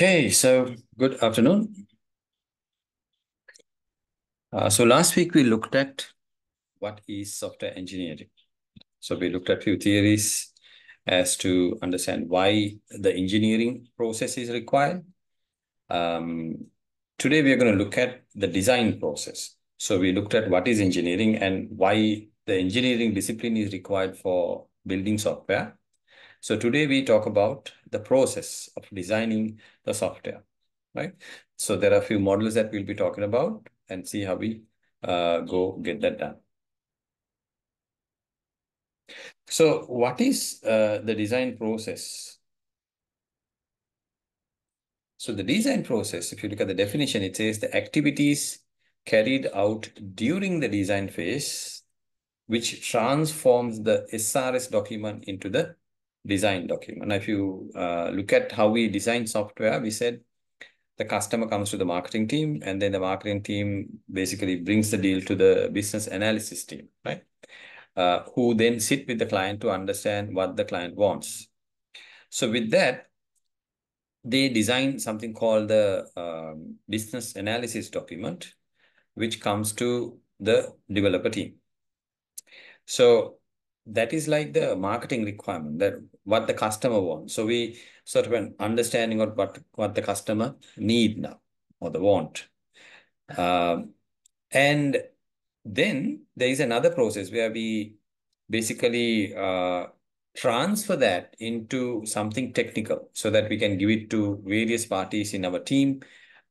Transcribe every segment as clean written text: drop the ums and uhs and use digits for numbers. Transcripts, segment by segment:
Okay, so good afternoon. So last week we looked at what is software engineering. So we looked at few theories as to understand why the engineering process is required. Um, Today we are going to look at the design process. So we looked at what is engineering and why the engineering discipline is required for building software. So today we talk about the process of designing the software, right? So there are a few models that we'll be talking about and see how we go get that done. So what is the design process? So the design process, if you look at the definition, it says the activities carried out during the design phase, which transforms the SRS document into the design document. Now, if you look at how we design software, we said the customer comes to the marketing team, and then the marketing team basically brings the deal to the business analysis team, right? Who then sit with the client to understand what the client wants. So with that, they design something called the business analysis document, which comes to the developer team. So that is like the marketing requirement, that what the customer wants. So we sort of an understanding of what the customer need now or the want. And then there is another process where we basically transfer that into something technical so that we can give it to various parties in our team.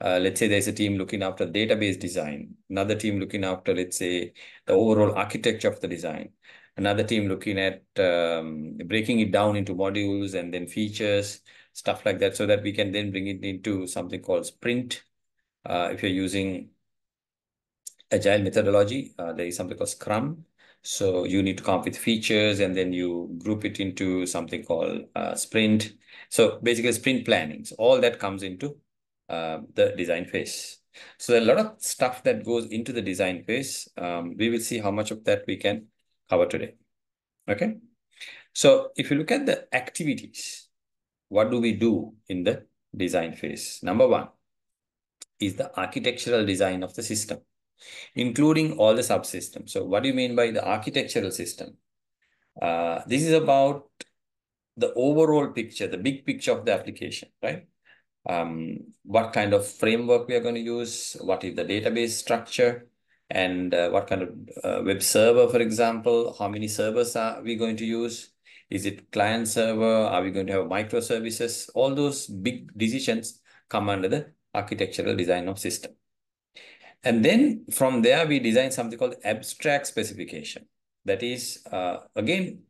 Let's say there's a team looking after database design, another team looking after, let's say, the overall architecture of the design, another team looking at breaking it down into modules and then features, stuff like that, so that we can then bring it into something called sprint. If you're using agile methodology, there is something called Scrum. So you need to come up with features and then you group it into something called sprint. So basically sprint planning. So all that comes into the design phase. So there are a lot of stuff that goes into the design phase. We will see how much of that we can cover today. Okay. So if you look at the activities, what do we do in the design phase? Number one is the architectural design of the system, including all the subsystems. So what do you mean by the architectural system? This is about the overall picture, the big picture of the application, right? What kind of framework we are going to use, what is the database structure, and what kind of web server, for example, how many servers are we going to use? Is it client server? Are we going to have microservices? All those big decisions come under the architectural design of system. And then from there, we design something called abstract specification. That is, again,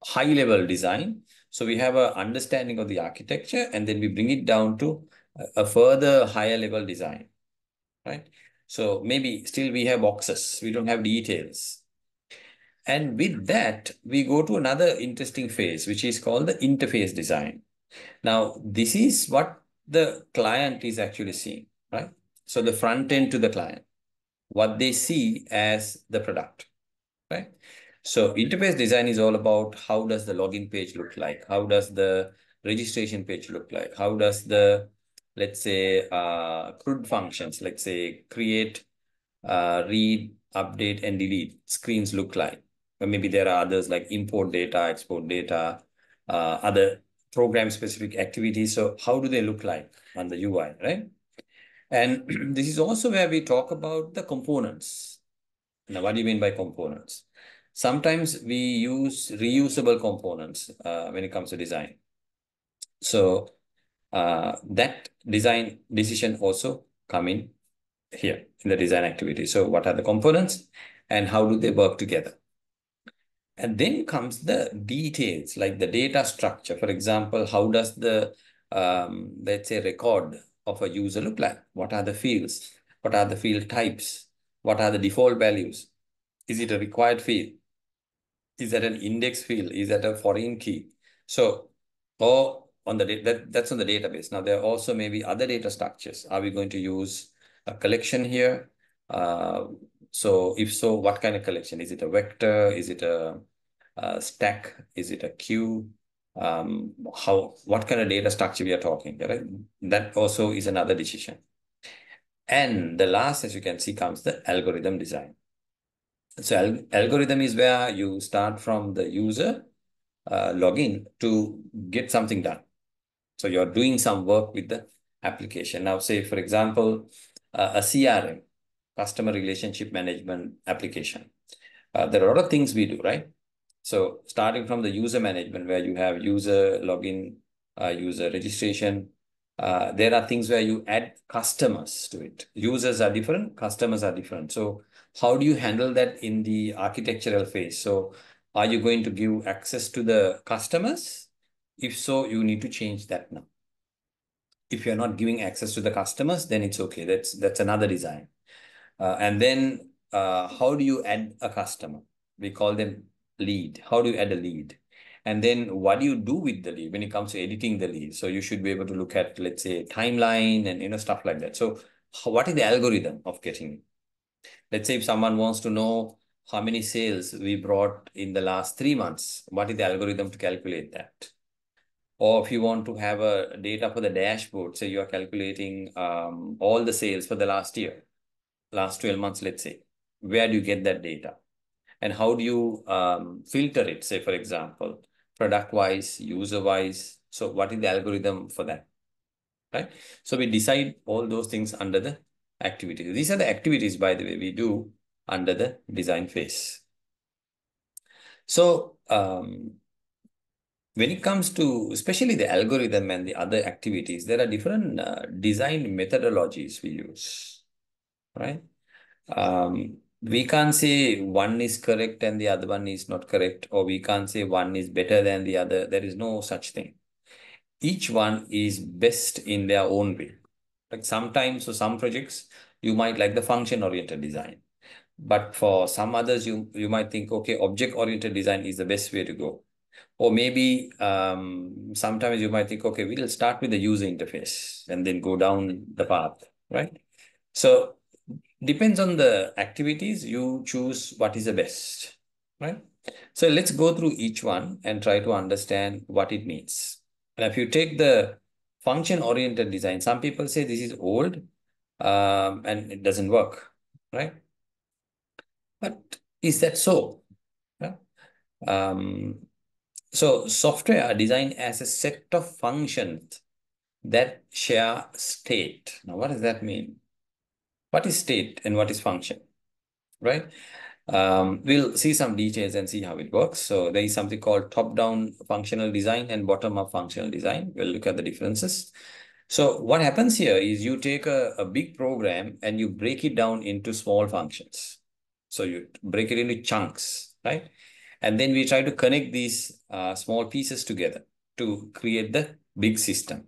high level design. So we have an understanding of the architecture and then we bring it down to a further higher level design, right? So maybe still we have boxes, we don't have details. And with that, we go to another interesting phase, which is called the interface design. Now, this is what the client is actually seeing, right? So the front end to the client, what they see as the product, right? So interface design is all about how does the login page look like? How does the registration page look like? How does the, let's say, CRUD functions, let's say create, read, update, and delete screens look like? Or maybe there are others like import data, export data, other program-specific activities. So how do they look like on the UI, right? And this is also where we talk about the components. Now, what do you mean by components? Sometimes we use reusable components when it comes to design. So that design decision also come in here in the design activity. So what are the components and how do they work together? And then comes the details like the data structure. For example, how does the, let's say, record of a user look like? What are the fields? What are the field types? What are the default values? Is it a required field? Is that an index field? Is that a foreign key? So, or on the that's on the database. Now, there are also maybe other data structures. Are we going to use a collection here? So if so, what kind of collection? Is it a vector? Is it a stack? Is it a queue? what kind of data structure we are talking, right? That also is another decision. And the last, as you can see, comes the algorithm design. So algorithm is where you start from the user login to get something done. So you're doing some work with the application. Now, say, for example, a CRM, customer relationship management application. There are a lot of things we do, right? So starting from the user management, where you have user login, user registration, there are things where you add customers to it. Users are different, customers are different. So how do you handle that in the architectural phase? So are you going to give access to the customers? If so, you need to change that now. If you're not giving access to the customers, then it's okay. That's another design. And then how do you add a customer? We call them lead. How do you add a lead? And then what do you do with the lead when it comes to editing the lead? So you should be able to look at, let's say, timeline and stuff like that. So what is the algorithm of getting it? Let's say if someone wants to know how many sales we brought in the last 3 months, what is the algorithm to calculate that? Or if you want to have a data for the dashboard, say you are calculating all the sales for the last year, last 12 months, let's say, where do you get that data? And how do you filter it, say, for example, product-wise, user-wise? So what is the algorithm for that, right? So we decide all those things under the activities. These are the activities, by the way, we do under the design phase. So when it comes to especially the algorithm and the other activities, there are different design methodologies we use, right? We can't say one is correct and the other one is not correct, or we can't say one is better than the other. There is no such thing. Each one is best in their own way. Like sometimes, for some projects, you might like the function-oriented design. But for some others, you might think, okay, object-oriented design is the best way to go. Or maybe sometimes you might think, okay, we'll start with the user interface and then go down the path, right? So depends on the activities, you choose what is the best, right? So let's go through each one and try to understand what it means. And if you take the function-oriented design, some people say this is old and it doesn't work, right? But is that so? Yeah. So software are designed as a set of functions that share state. Now, what does that mean? What is state and what is function, right? We'll see some details and see how it works. So there is something called top-down functional design and bottom-up functional design. We'll look at the differences. So what happens here is you take a big program and you break it down into small functions. So you break it into chunks, right? And then we try to connect these small pieces together to create the big system.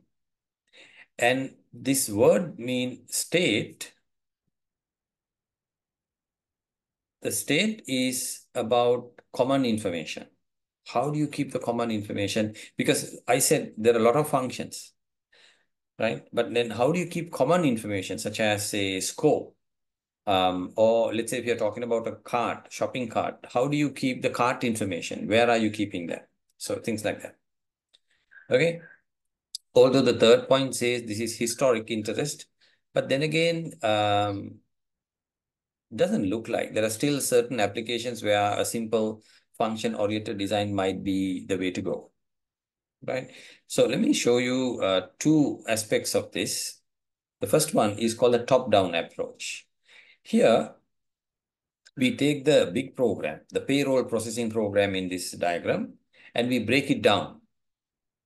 And this word means state. The state is about common information. How do you keep the common information? Because I said there are a lot of functions, right? But then how do you keep common information such as, say, scope? Or let's say if you're talking about a cart, shopping cart, how do you keep the cart information? Where are you keeping that? So things like that. Okay. Although the third point says this is historic interest, but then again, doesn't look like. There are still certain applications where a simple function-oriented design might be the way to go, right? So let me show you two aspects of this. The first one is called the top-down approach. Here, we take the big program, the payroll processing program in this diagram, and we break it down.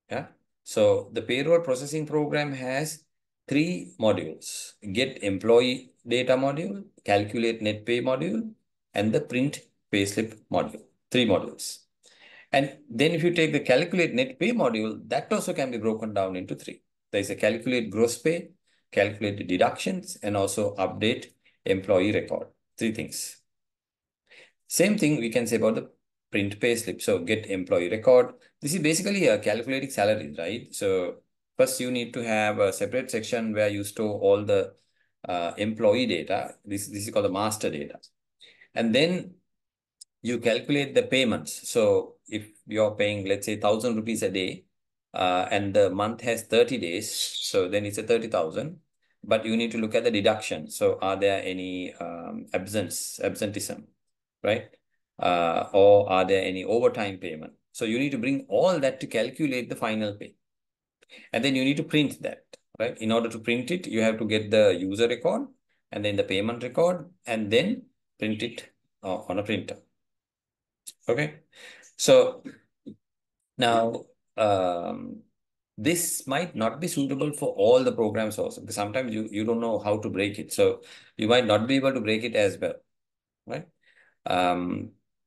Yeah. So the payroll processing program has three modules: get employee data module, calculate net pay module, and the print payslip module. Three modules. And then if you take the calculate net pay module, that also can be broken down into three. There is a calculate gross pay, calculate the deductions, and also update employee record. Three things. Same thing we can say about the print pay slip. So get employee record. This is basically a calculating salaries, right? So first you need to have a separate section where you store all the employee data. This is called the master data. And then you calculate the payments. So if you're paying, let's say, 1,000 rupees a day, and the month has 30 days, so then it's a 30,000. But you need to look at the deduction. So are there any absenteeism, right? Or are there any overtime payment? So you need to bring all that to calculate the final pay. And then you need to print that, right? In order to print it, you have to get the user record and then the payment record and then print it on a printer. Okay. So now, this might not be suitable for all the programs also, because sometimes you don't know how to break it. So you might not be able to break it as well, right?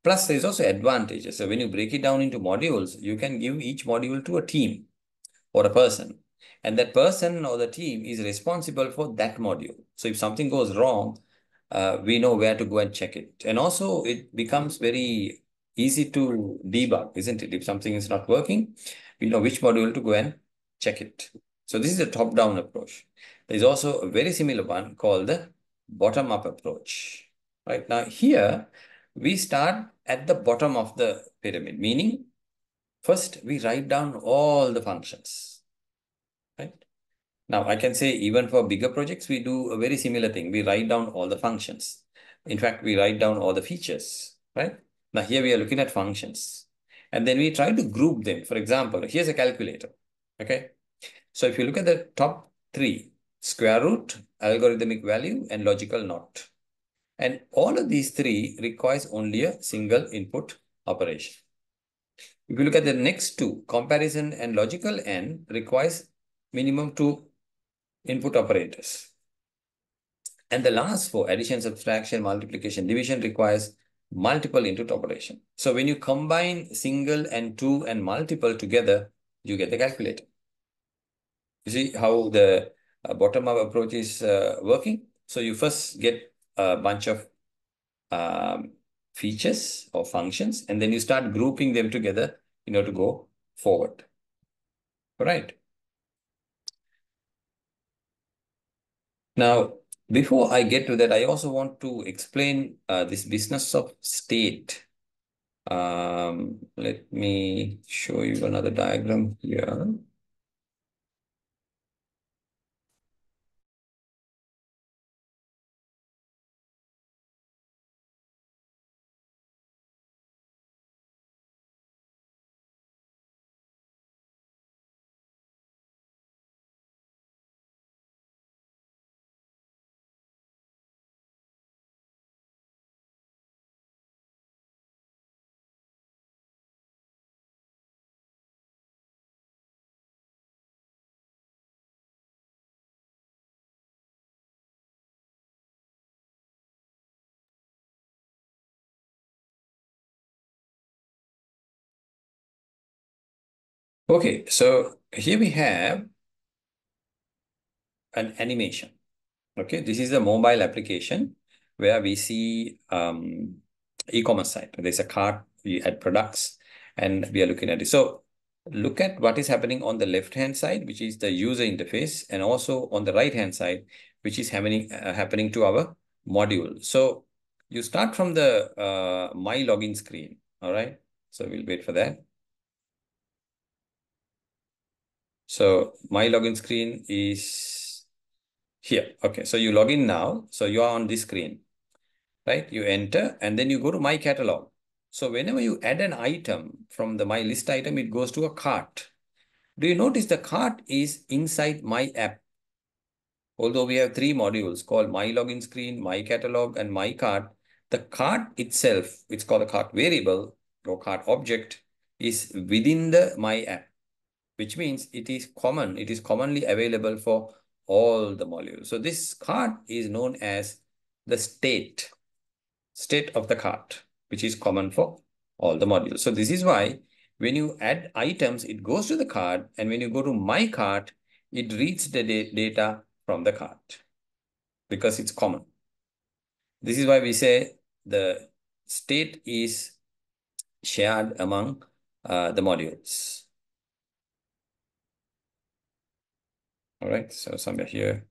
Plus, there's also advantages. So when you break it down into modules, you can give each module to a team or a person. And that person or the team is responsible for that module. So if something goes wrong, we know where to go and check it. And also it becomes very easy to debug, isn't it? If something is not working, we know which module to go and check it. So this is a top-down approach. There's also a very similar one called the bottom-up approach. Right now here, we start at the bottom of the pyramid, meaning first we write down all the functions, right? Now I can say even for bigger projects, we do a very similar thing. We write down all the functions. In fact, we write down all the features, right? Now here we are looking at functions. And then we try to group them. For example, here's a calculator, okay? So if you look at the top three, square root, algorithmic value, and logical NOT. And all of these three requires only a single input operation. If you look at the next two, comparison and logical AND requires minimum two input operators. And the last four, addition, subtraction, multiplication, division, requires multiple input operation. So when you combine single and two and multiple together, you get the calculator. You see how the bottom-up approach is working? So you first get a bunch of features or functions, and then you start grouping them together in order to go forward. All right. Now, before I get to that, I also want to explain this business of state. Let me show you another diagram here. Okay, so here we have an animation. Okay, this is a mobile application where we see e-commerce site. There's a cart, we add products, and we are looking at it. So look at what is happening on the left-hand side, which is the user interface, and also on the right-hand side, which is happening to our module. So you start from the My Login screen, all right? So we'll wait for that. So My Login screen is here. Okay, so you log in now. So you are on this screen, right? You enter and then you go to My Catalog. So whenever you add an item from the My List item, it goes to a cart. Do you notice the cart is inside My App? Although we have three modules called My Login Screen, My Catalog, and My Cart, the cart itself, it's called a cart variable or cart object, is within the My App, which means it is common. It is commonly available for all the modules. So this cart is known as the state of the cart, which is common for all the modules. So this is why when you add items, it goes to the cart, and when you go to My Cart, it reads the data from the cart because it's common. This is why we say the state is shared among the modules. All right, so somewhere here,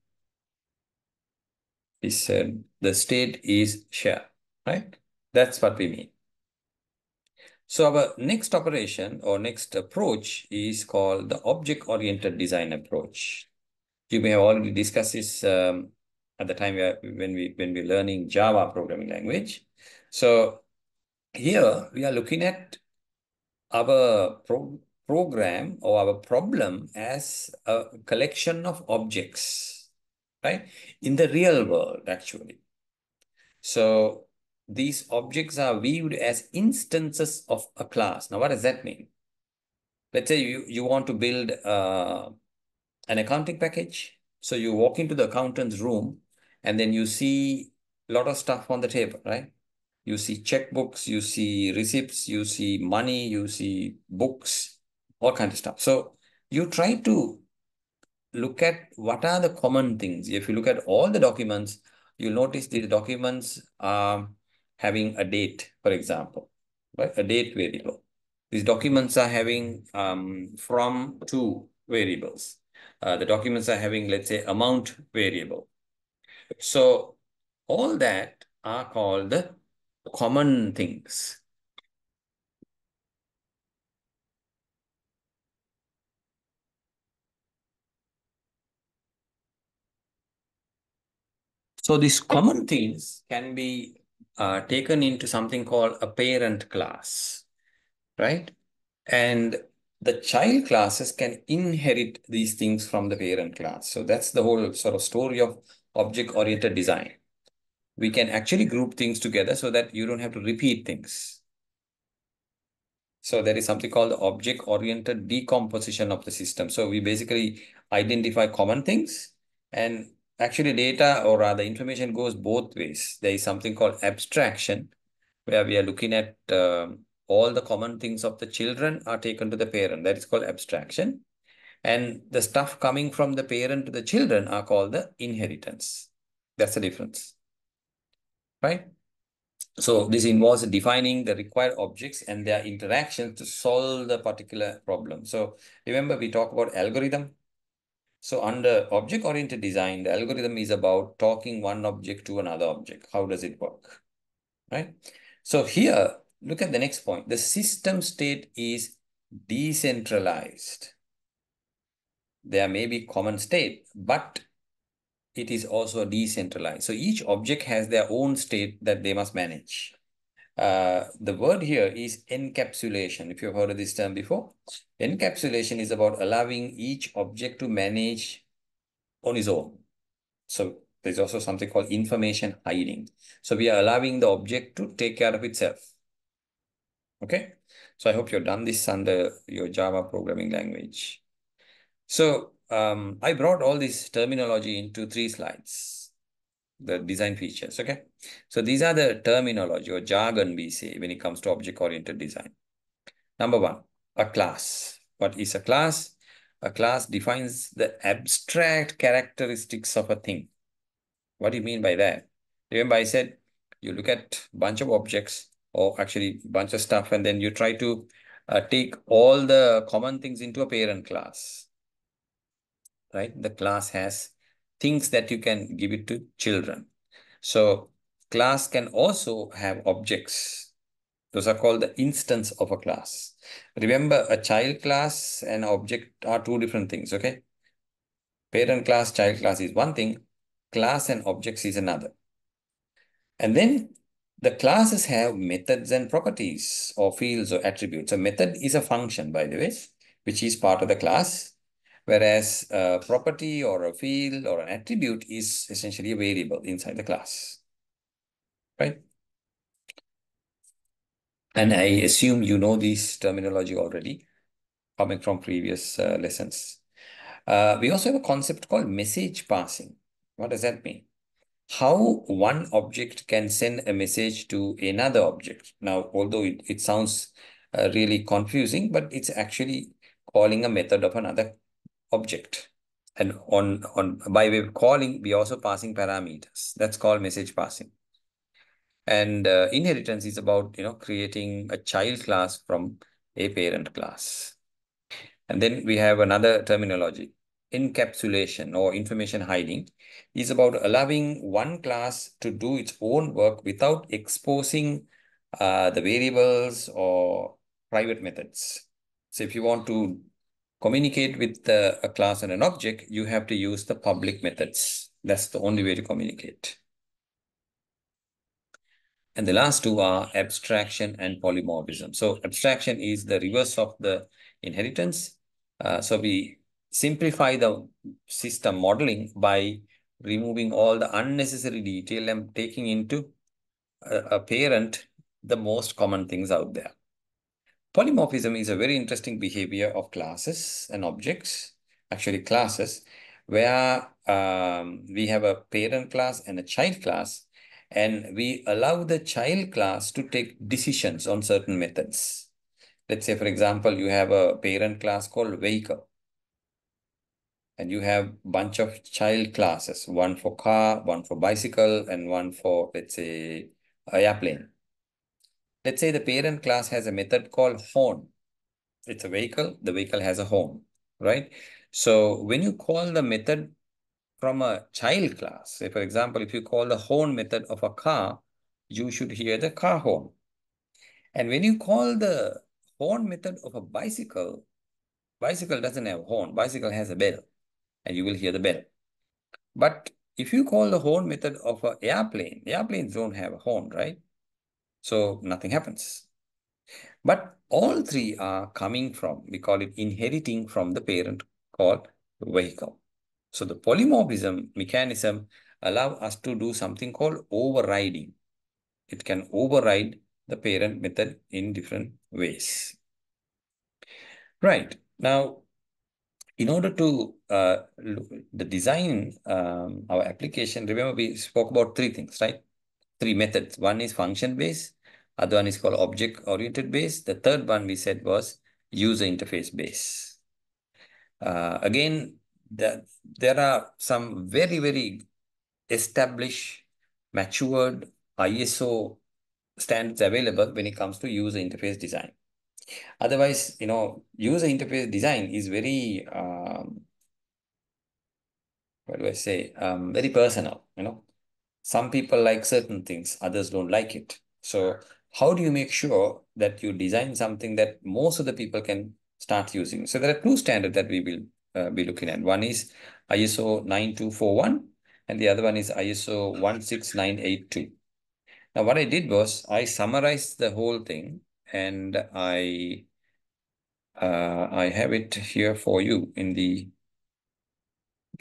we said the state is shared, right? That's what we mean. So our next operation or next approach is called the object-oriented design approach. You may have already discussed this at the time when we're learning Java programming language. So here we are looking at our program or our problem as a collection of objects, right? In the real world, actually. So these objects are viewed as instances of a class. Now, what does that mean? Let's say you want to build an accounting package. So you walk into the accountant's room and then you see a lot of stuff on the table, right? You see checkbooks, you see receipts, you see money, you see books, all kinds of stuff. So you try to look at what are the common things. If you look at all the documents, you'll notice these documents are having a date, for example, right? A date variable. These documents are having from to variables. The documents are having, let's say, amount variable. So all that are called the common things. So these common things can be taken into something called a parent class, right? And the child classes can inherit these things from the parent class. So that's the whole sort of story of object-oriented design. We can actually group things together so that you don't have to repeat things. So there is something called the object-oriented decomposition of the system. So we basically identify common things, and actually data, or rather information, goes both ways. There is something called abstraction, where we are looking at all the common things of the children are taken to the parent. That is called abstraction. And the stuff coming from the parent to the children are called the inheritance. That's the difference, right? So this involves defining the required objects and their interactions to solve the particular problem. So remember, we talk about algorithm. So under object-oriented design, the algorithm is about talking one object to another object. How does it work, right? So here, look at the next point. The system state is decentralized. There may be common state, but it is also decentralized. So each object has their own state that they must manage. The word here is encapsulation. If you've heard of this term before, encapsulation is about allowing each object to manage on its own. So there's also something called information hiding. So we are allowing the object to take care of itself. Okay. So I hope you've done this under your Java programming language. So I brought all this terminology into 3 slides, the design features. Okay. So these are the terminology or jargon we say when it comes to object-oriented design. Number 1, a class. What is a class? A class defines the abstract characteristics of a thing. What do you mean by that? Remember I said you look at a bunch of objects, or actually a bunch of stuff, and then you try to take all the common things into a parent class, right? The class has things that you can give it to children. So class can also have objects. Those are called the instance of a class. Remember, a child class and object are 2 different things, okay? Parent class, child class is one thing, class and objects is another. And then the classes have methods and properties or fields or attributes. A method is a function, by the way, which is part of the class, whereas a property or a field or an attribute is essentially a variable inside the class, right? And I assume you know this terminology already, coming from previous lessons. We also have a concept called message passing. What does that mean? How one object can send a message to another object. Now, although it sounds really confusing, but it's actually calling a method of another object. And on by way of calling, we also passing parameters. That's called message passing. And inheritance is about, creating a child class from a parent class. And then we have another terminology. Encapsulation or information hiding is about allowing one class to do its own work without exposing the variables or private methods. So if you want to communicate with a class and an object, you have to use the public methods. That's the only way to communicate. And the last two are abstraction and polymorphism. So abstraction is the reverse of the inheritance. So we simplify the system modeling by removing all the unnecessary detail and taking into a parent the most common things out there. Polymorphism is a very interesting behavior of classes and objects, actually classes, where we have a parent class and a child class, and we allow the child class to take decisions on certain methods. Let's say, for example, you have a parent class called vehicle, and you have a bunch of child classes, one for car, one for bicycle, and one for, let's say, airplane. Let's say the parent class has a method called horn. It's a vehicle, the vehicle has a horn, right? So when you call the method from a child class, say for example, if you call the horn method of a car, you should hear the car horn. And when you call the horn method of a bicycle, bicycle doesn't have a horn, bicycle has a bell, and you will hear the bell. But if you call the horn method of an airplane, airplanes don't have a horn, right? So nothing happens. But all three are coming from, we call it inheriting from the parent called vehicle. So the polymorphism mechanism allow us to do something called overriding. It can override the parent method in different ways. Right. Now, in order to the design our application, remember we spoke about three things, right? Three methods. One is function based, other one is called object oriented based. The third one we said was user interface based. Again, there are some very, very established, matured ISO standards available when it comes to user interface design. Otherwise, user interface design is very, what do I say, very personal, Some people like certain things, others don't like it. So how do you make sure that you design something that most of the people can start using? So there are two standards that we will be looking at. One is ISO 9241 and the other one is ISO 16982. Now what I did was I summarized the whole thing and I have it here for you in the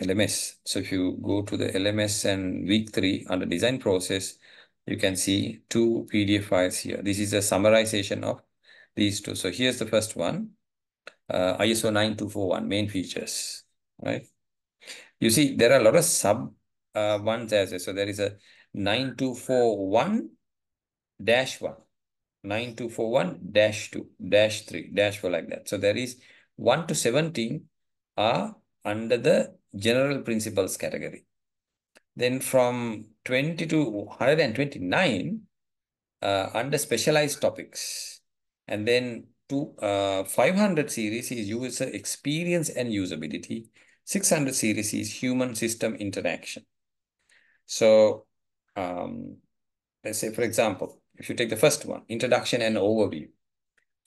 LMS. So if you go to the LMS and week 3 under design process, you can see two PDF files here. This is a summarization of these two. So here's the first one, ISO 9241 main features, right? You see, there are a lot of sub ones as well. So there is a 9241-1, 9241-2, -3, -4 like that. So there is 1 to 17 are under the general principles category. Then from 20 to 129 under specialized topics. And then to 500 series is user experience and usability. 600 series is human system interaction. So let's say, for example, if you take the first one, introduction and overview,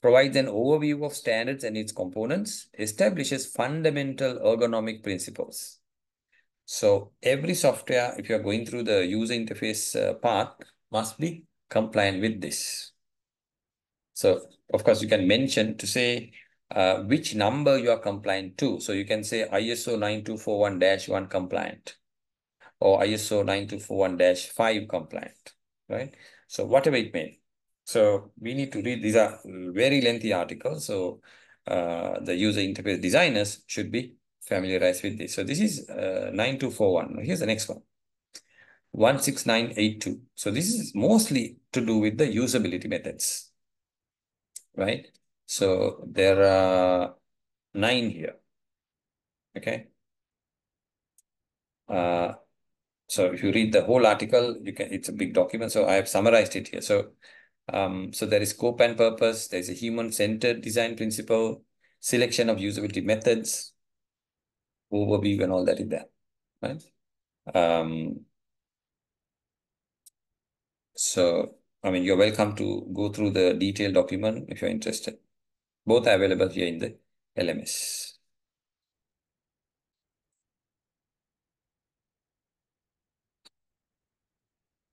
provides an overview of standards and its components, establishes fundamental ergonomic principles. So every software, if you're going through the user interface path, must be compliant with this. So of course, you can mention to say which number you are compliant to. So you can say ISO 9241-1 compliant or ISO 9241-5 compliant, right? So whatever it may. So we need to read, these are very lengthy articles. So the user interface designers should be familiarized with this. So this is 9241. Here's the next one, 16982. So this is mostly to do with the usability methods, right? So there are 9 here, okay? So if you read the whole article, it's a big document. So I have summarized it here. So there is scope and purpose. There's a human-centered design principle, selection of usability methods, overview and all that in there, right? So I mean, you're welcome to go through the detailed document if you're interested. Both are available here in the LMS.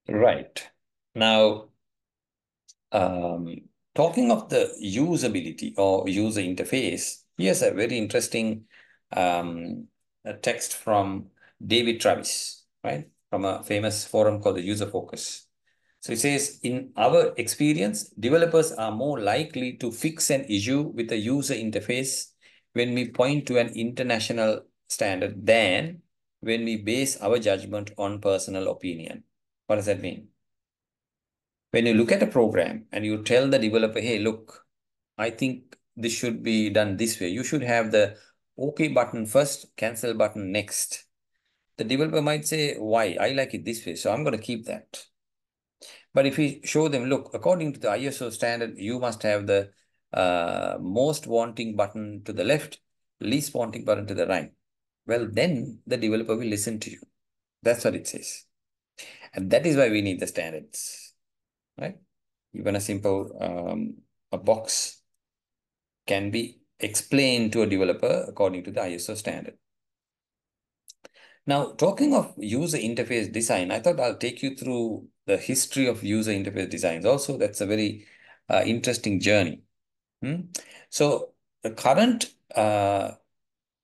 Right. Now, um, talking of the usability or user interface, here's a very interesting a text from David Travis, right? From a famous forum called the User Focus. So it says, in our experience, developers are more likely to fix an issue with a user interface when we point to an international standard than when we base our judgment on personal opinion. What does that mean? When you look at a program and you tell the developer, hey, look, I think this should be done this way. You should have the OK button first, cancel button next. The developer might say, why? I like it this way, so I'm going to keep that. But if we show them, look, according to the ISO standard, you must have the most wanting button to the left, least wanting button to the right. Well, then the developer will listen to you. That's what it says. And that is why we need the standards, right? Even a simple a box can be explained to a developer according to the ISO standard. Now, talking of user interface design, I thought I'll take you through the history of user interface designs. Also, that's a very interesting journey. So, the current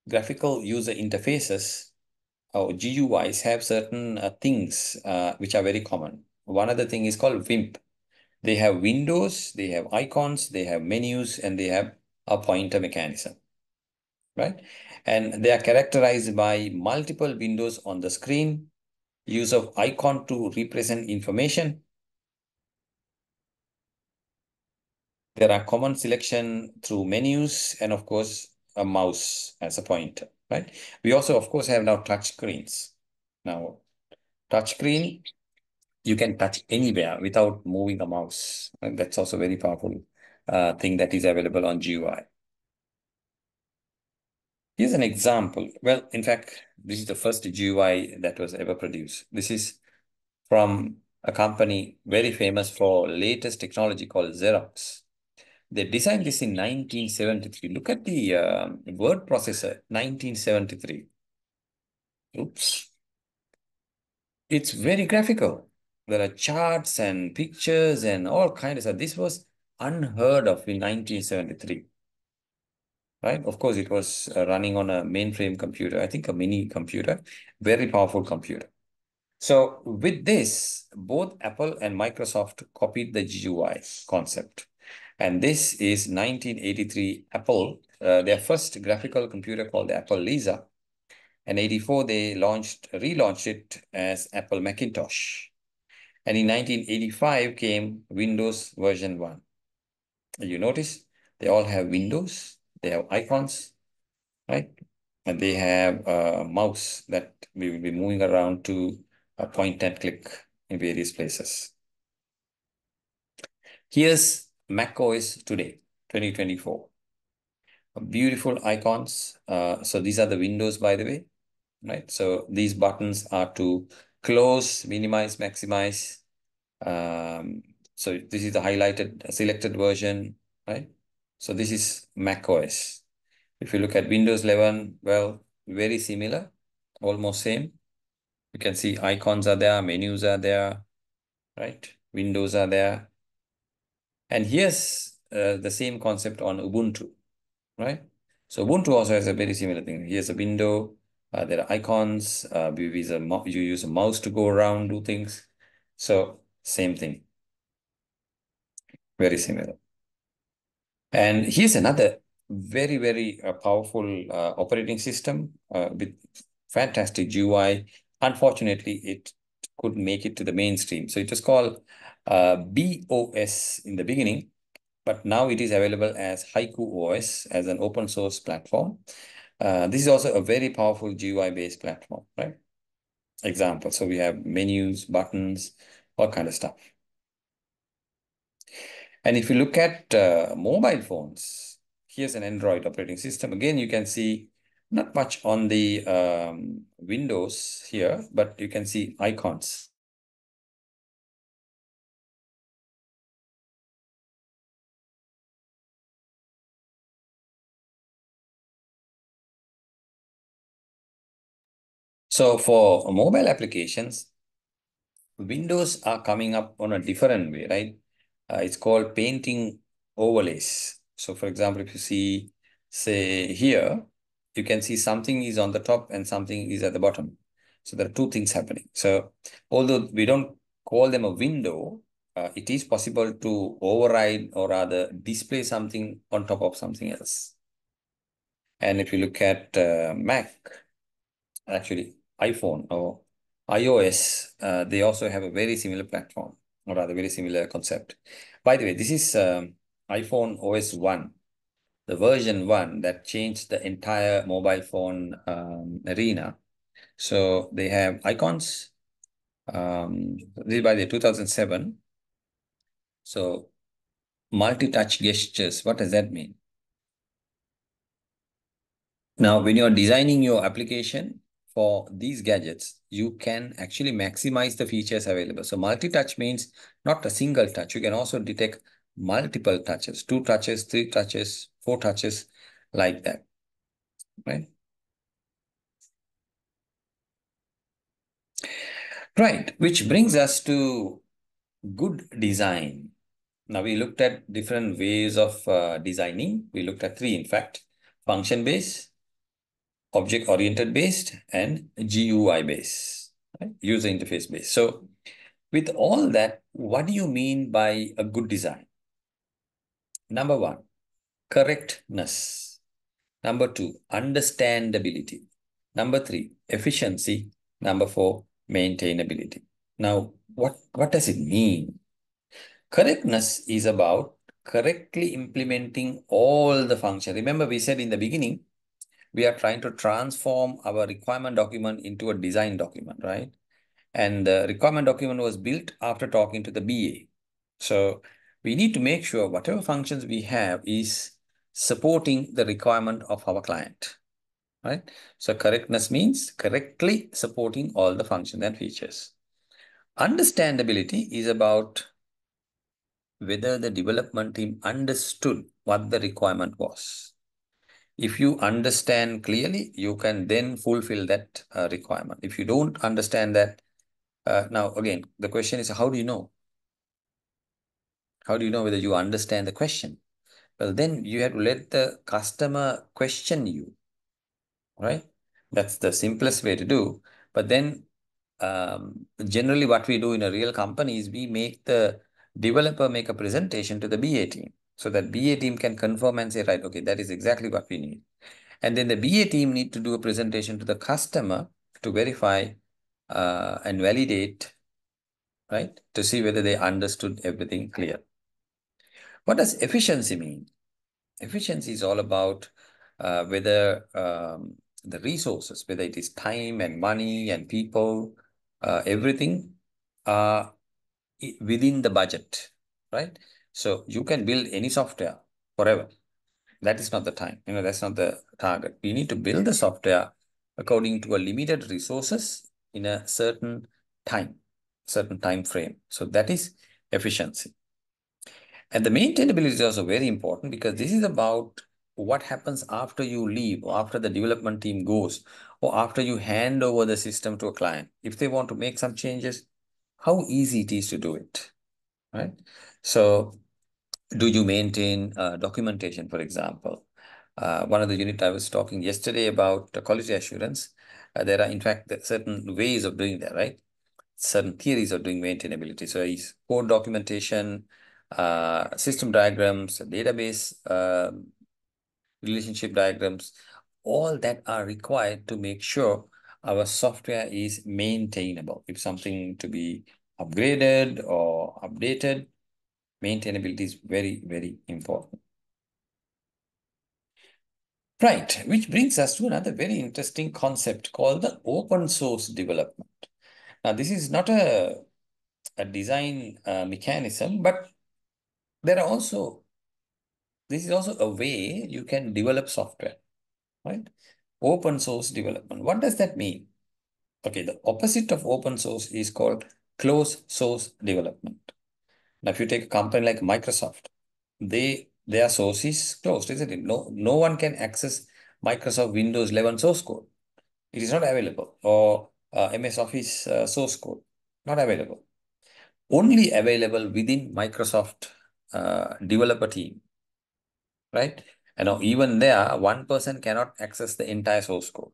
graphical user interfaces or GUIs have certain things which are very common. One other thing is called WIMP. They have windows, they have icons, they have menus, and they have a pointer mechanism, right? And they are characterized by multiple windows on the screen, use of icon to represent information. There are common selection through menus, and of course, a mouse as a pointer, right? We also, of course, have now touch screens. Now, touch screen, you can touch anywhere without moving a mouse. And that's also a very powerful thing that is available on GUI. Here's an example. Well, in fact, this is the first GUI that was ever produced. This is from a company very famous for latest technology called Xerox. They designed this in 1973. Look at the word processor, 1973. Oops. It's very graphical. There are charts and pictures and all kinds of stuff. This was unheard of in 1973, right? Of course, it was running on a mainframe computer, I think a mini computer, very powerful computer. So with this, both Apple and Microsoft copied the GUI concept. And this is 1983 Apple, their first graphical computer called the Apple Lisa. And 84, they relaunched it as Apple Macintosh. And in 1985 came Windows version 1. You notice they all have windows, they have icons, right? And they have a mouse that we will be moving around to point and click in various places. Here's macOS today, 2024. Beautiful icons. So these are the windows, by the way, right? So these buttons are to close, minimize, maximize. So this is the highlighted, selected version, right? So this is macOS. If you look at Windows 11, well, very similar, almost same. You can see icons are there, menus are there, right? Windows are there. And here's the same concept on Ubuntu, right? So Ubuntu also has a very similar thing. Here's a window. There are icons. You use a mouse to go around, do things. So same thing, very similar. And here's another very, very powerful operating system with fantastic GUI. Unfortunately, it couldn't make it to the mainstream. So it was called BOS in the beginning, but now it is available as Haiku OS as an open source platform. This is also a very powerful GUI-based platform, right? Example. So we have menus, buttons, all kind of stuff. And if you look at mobile phones, here's an Android operating system. Again, you can see not much on the Windows here, but you can see icons. So for mobile applications, Windows are coming up on a different way, right? It's called painting overlays. So for example, if you see, say here, you can see something is on the top and something is at the bottom. So there are two things happening. So although we don't call them a window, it is possible to override or rather display something on top of something else. And if you look at Mac, actually iPhone or iOS, they also have a very similar platform or rather very similar concept. By the way, this is iPhone OS 1, the version 1 that changed the entire mobile phone arena. So they have icons. This is by the 2007. So multi-touch gestures, what does that mean? Now, when you're designing your application for these gadgets, you can actually maximize the features available. So multi-touch means not a single touch. You can also detect multiple touches, 2 touches, 3 touches, 4 touches, like that, right? Right, which brings us to good design. Now, we looked at different ways of designing. We looked at three, in fact, function-based, object-oriented based, and GUI based, right? User interface based. So with all that, what do you mean by a good design? Number one, correctness. Number two, understandability. Number three, efficiency. Number four, maintainability. Now, what does it mean? Correctness is about correctly implementing all the functions. Remember, we said in the beginning, we are trying to transform our requirement document into a design document, right? And the requirement document was built after talking to the BA. So we need to make sure whatever functions we have is supporting the requirement of our client, right? So correctness means correctly supporting all the functions and features. Understandability is about whether the development team understood what the requirement was. If you understand clearly, you can then fulfill that requirement. If you don't understand that, now again, the question is, how do you know? How do you know whether you understand the question? Well, then you have to let the customer question you, right? That's the simplest way to do. But then generally what we do in a real company is we make the developer make a presentation to the BA team so that BA team can confirm and say, right, okay, that is exactly what we need. And then the BA team need to do a presentation to the customer to verify and validate, right? To see whether they understood everything clear. What does efficiency mean? Efficiency is all about whether the resources, whether it is time and money and people, everything are within the budget, right? So you can build any software forever. That is not the time. That's not the target. We need to build the software according to a limited resources in a certain time frame. So that is efficiency. And the maintainability is also very important because this is about what happens after you leave or after the development team goes or after you hand over the system to a client. If they want to make some changes, how easy it is to do it, right? So do you maintain documentation, for example? One of the unit I was talking yesterday about quality assurance. There are, in fact, certain ways of doing that, right? Certain theories of doing maintainability. So it's code documentation, system diagrams, database relationship diagrams, all that are required to make sure our software is maintainable. If something to be upgraded or updated, maintainability is very, very important. Right, which brings us to another very interesting concept called the open source development. Now, this is not a design mechanism, but there are also, this is also a way you can develop software, right? Open source development. What does that mean? Okay, the opposite of open source is called closed source development. Now, if you take a company like Microsoft, their source is closed, isn't it? No one can access Microsoft Windows 11 source code. It is not available. Or MS Office source code, not available. Only available within Microsoft developer team, right? And now even there, one person cannot access the entire source code.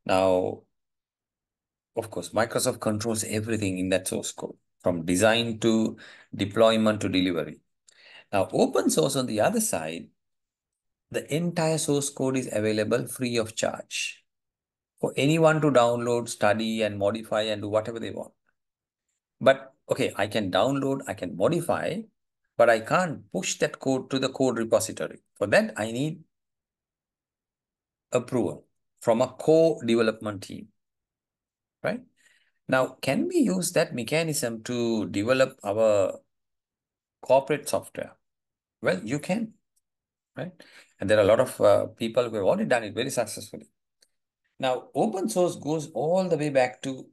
Now, of course, Microsoft controls everything in that source code, from design to deployment to delivery. Now, open source on the other side, the entire source code is available free of charge for anyone to download, study, and modify and do whatever they want. But okay, I can download, I can modify, but I can't push that code to the code repository. For that, I need approval from a core development team, right? Now, can we use that mechanism to develop our corporate software? Well, you can, right? And there are a lot of people who have already done it very successfully. Now, open source goes all the way back to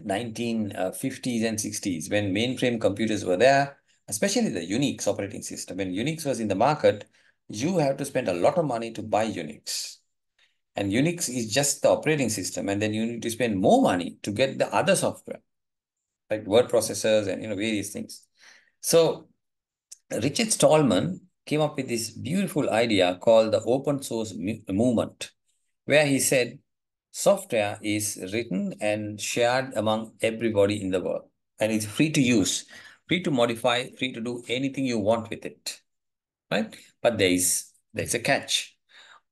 1950s and 60s when mainframe computers were there, especially the Unix operating system. When Unix was in the market, you have to spend a lot of money to buy Unix. And Unix is just the operating system. And then you need to spend more money to get the other software, like word processors and various things. So Richard Stallman came up with this beautiful idea called the open source movement, where he said software is written and shared among everybody in the world, and it's free to use, free to modify, free to do anything you want with it, right? But there's a catch.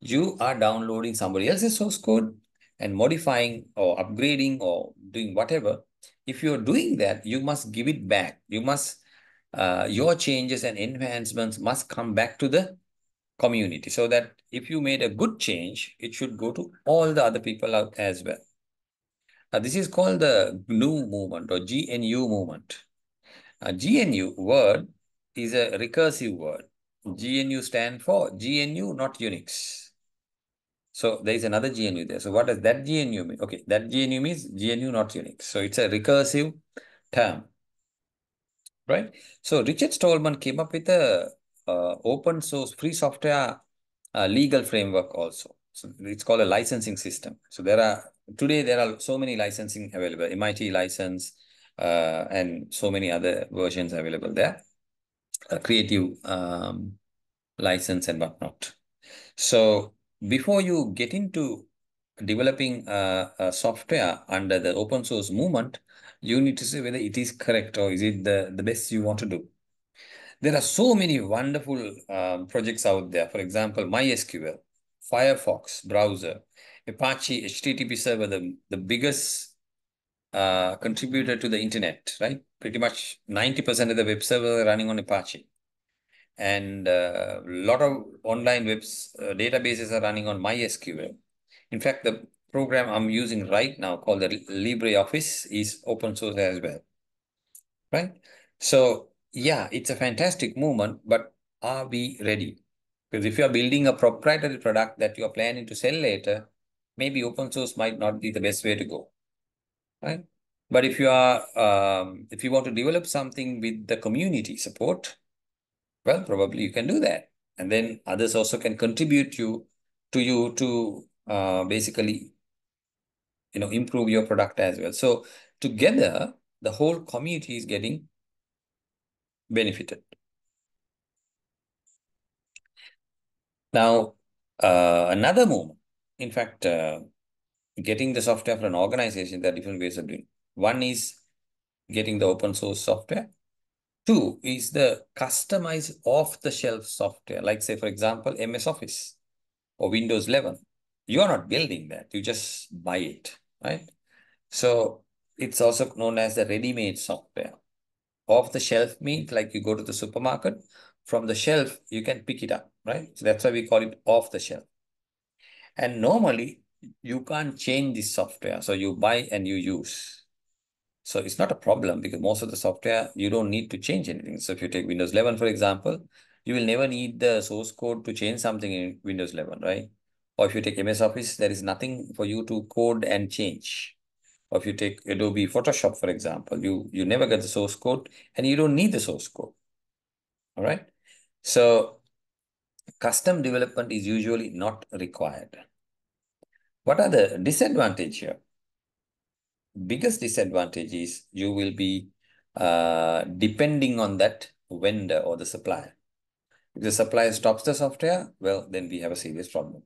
You are downloading somebody else's source code and modifying or upgrading or doing whatever. If you're doing that, you must give it back. You must your changes and enhancements must come back to the community, so that if you made a good change, it should go to all the other people out as well. This is called the GNU movement or GNU movement. GNU word is a recursive word. GNU stand for GNU, not Unix. So there is another GNU there. So what does that GNU mean? Okay, that GNU means GNU, not Unix. So it's a recursive term, right? So Richard Stallman came up with a open source free software legal framework also. So it's called a licensing system. So today there are so many licensing available, MIT license, and so many other versions available there, a creative license and whatnot. So before you get into developing a software under the open source movement, you need to say whether it is correct or is it the best you want to do. There are so many wonderful projects out there. For example, MySQL, Firefox browser, Apache HTTP server, the biggest contributor to the internet, right? Pretty much 90% of the web servers are running on Apache. And a lot of online databases are running on MySQL. In fact, the program I'm using right now called the LibreOffice is open source as well, right? So yeah, it's a fantastic movement, but are we ready? Because if you are building a proprietary product that you are planning to sell later, maybe open source might not be the best way to go, right? But if you want to develop something with the community support, well, probably you can do that. And then others also can contribute to basically, improve your product as well. So together, the whole community is getting benefited. Now, another movement, in fact, getting the software for an organization, there are different ways of doing it. One is getting the open source software. Two is the customized off-the-shelf software, like say, for example, MS Office or Windows 11. You're not building that, you just buy it, right? So it's also known as the ready-made software. Off the shelf means like you go to the supermarket, from the shelf, you can pick it up, right? So that's why we call it off the shelf. And normally, you can't change this software. So you buy and you use. So it's not a problem because most of the software, you don't need to change anything. So if you take Windows 11, for example, you will never need the source code to change something in Windows 11, right? Or if you take MS Office, there is nothing for you to code and change. Or if you take Adobe Photoshop, for example, you never get the source code and you don't need the source code. All right. So custom development is usually not required. What are the disadvantage here? Biggest disadvantage is you will be depending on that vendor or the supplier. If the supplier stops the software, well, then we have a serious problem.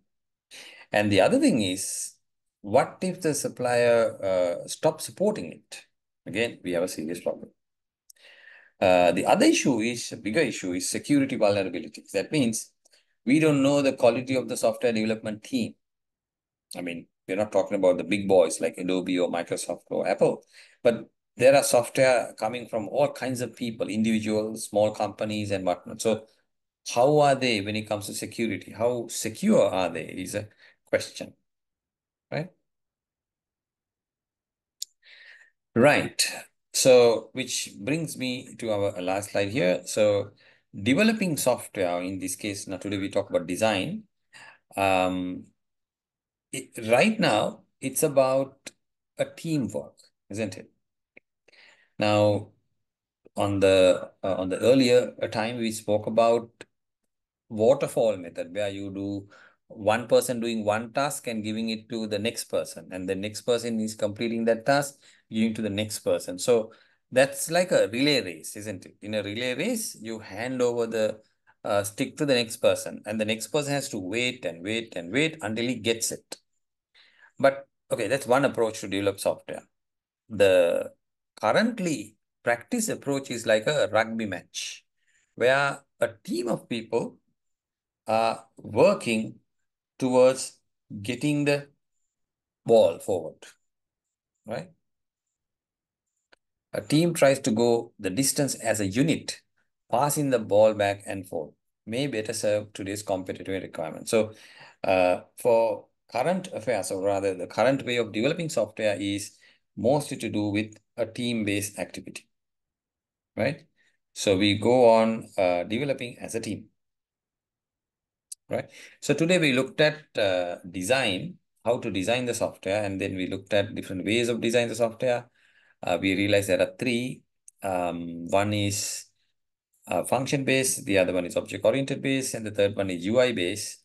And the other thing is, what if the supplier stops supporting it? Again, we have a serious problem. The other issue is, a bigger issue is security vulnerabilities. That means we don't know the quality of the software development team. I mean, we're not talking about the big boys like Adobe or Microsoft or Apple, but there are software coming from all kinds of people, individuals, small companies, and whatnot. So, how are they when it comes to security? How secure are they is a question, right? Right. So, which brings me to our last slide here. So, developing software, in this case, now today we talk about design. Um, right now, it's about a teamwork, isn't it? Now, on the earlier time, we spoke about waterfall method, where you do one person doing one task and giving it to the next person, and the next person is completing that task, giving to the next person. So that's like a relay race, isn't it? In a relay race, you hand over the stick to the next person, and the next person has to wait and wait and wait until he gets it. But okay, that's one approach to develop software. The currently practice approach is like a rugby match, where a team of people are working towards getting the ball forward, right? A team tries to go the distance as a unit, passing the ball back and forth, may better serve today's competitive requirements. So, for current affairs, or rather the current way of developing software is mostly to do with a team-based activity, right? So we go on developing as a team, right? So today we looked at design, how to design the software, and then we looked at different ways of design the software. We realized there are three. One is function-based, the other one is object-oriented based, and the third one is UI-based.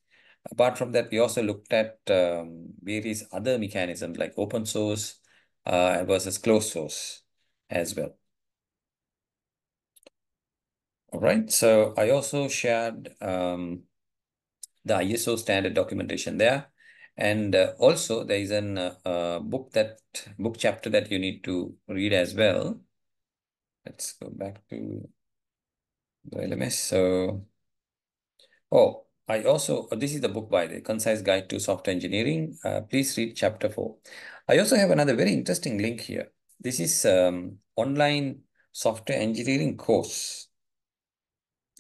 Apart from that, we also looked at various other mechanisms like open source versus closed source as well. All right, so I also shared the ISO standard documentation there. And also there is an book chapter that you need to read as well. Let's go back to the LMS. So, oh, I also, this is the book by the Concise Guide to Software Engineering. Please read chapter 4. I also have another very interesting link here. This is online software engineering course.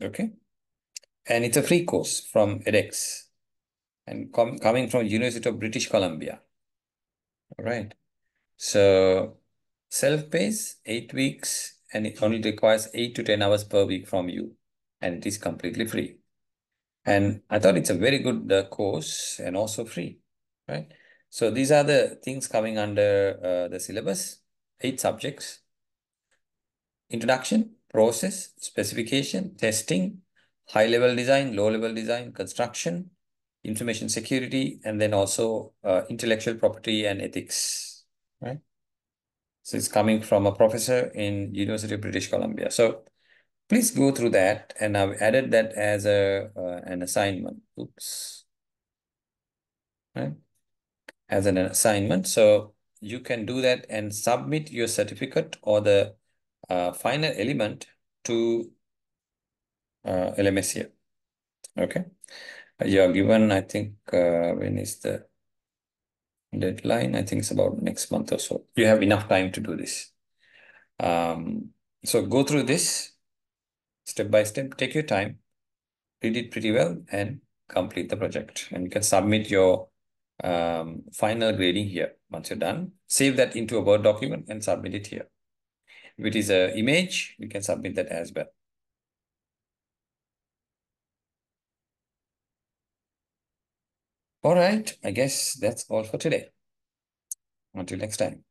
Okay. And it's a free course from edX and coming from University of British Columbia. All right. So self-paced, 8 weeks, and it only requires 8 to 10 hours per week from you, and it is completely free. And I thought it's a very good course and also free, right? So these are the things coming under the syllabus, 8 subjects: introduction, process, specification, testing, high-level design, low-level design, construction, information security, and then also intellectual property and ethics, right? So it's coming from a professor in University of British Columbia. So please go through that, and I've added that as a an assignment. Oops, right? As an assignment. So you can do that and submit your certificate or the final element to LMS here. Okay. You are given, I think, when is the deadline? I think it's about next month or so. You have enough time to do this. So go through this step by step, take your time, read it pretty well, and complete the project. And you can submit your final grading here. Once you're done, save that into a Word document and submit it here. If it is an image, you can submit that as well. All right, I guess that's all for today. Until next time.